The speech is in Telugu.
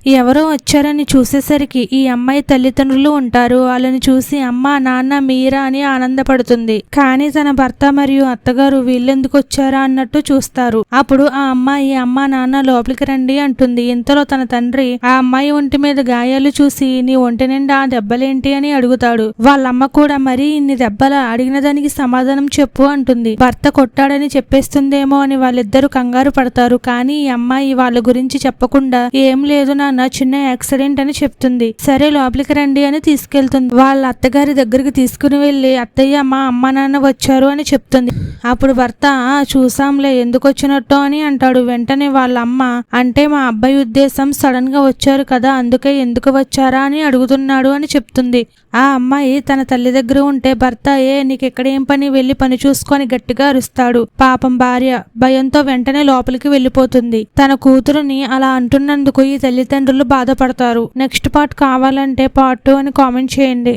ఎవరో వచ్చారని చూసేసరికి ఈ అమ్మాయి తల్లిదండ్రులు ఉంటారు. వాళ్ళని చూసి అమ్మ, నాన్న, మీరా అని ఆనందపడుతుంది. కానీ తన భర్త మరియు అత్తగారు వీళ్ళెందుకు వచ్చారా అన్నట్టు చూస్తారు. అప్పుడు ఆ అమ్మాయి అమ్మ, నాన్న లోపలికి రండి అంటుంది. ఇంతలో తన తండ్రి ఆ అమ్మాయి ఒంటి మీద గాయాలు చూసి నీ ఒంటి నిండా ఆ దెబ్బలేంటి అని అడుగుతాడు. వాళ్ళమ్మ కూడా మరి ఇన్ని దెబ్బల, అడిగిన దానికి సమాధానం చెప్పు అంటుంది. భర్త కొట్టాడని చెప్పేస్తుందేమో అని వాళ్ళిద్దరూ కంగారు పడతారు. కానీ ఈ అమ్మాయి వాళ్ళ గురించి చెప్పకుండా ఏం లేదు నాన్న, చిన్న యాక్సిడెంట్ అని చెప్తుంది. సరే లోపలికి రండి అని తీసుకెళ్తుంది. వాళ్ళ అత్తగారి దగ్గరికి తీసుకుని వెళ్లి అత్తయ్య మా అమ్మ నాన్న వచ్చారు అని చెప్తుంది. అప్పుడు భర్త చూసాంలే ఎందుకు వచ్చినట్టు అని అంటాడు. వెంటనే వాళ్ళ అమ్మ అంటే మా అబ్బాయి ఉద్దేశం సడన్ గా వచ్చారు కదా, అందుకే ఎందుకు వచ్చారా అని అడుగుతున్నాడు అని చెప్తుంది. ఆ అమ్మాయి తన తల్లి దగ్గర ఉంటే భర్త నీకు ఎక్కడేం పని, వెళ్లి పని చూసుకొని గట్టిగా అరుస్తాడు. పాపం భార్య భయంతో వెంటనే లోపలికి వెళ్లిపోతుంది. తన కూతురుని అలా అంటున్నందుకు ఈ తల్లిదండ్రులు బాధపడతారు. నెక్స్ట్ పార్ట్ కావాలంటే పార్ట్ 2 అని కామెంట్ చేయండి.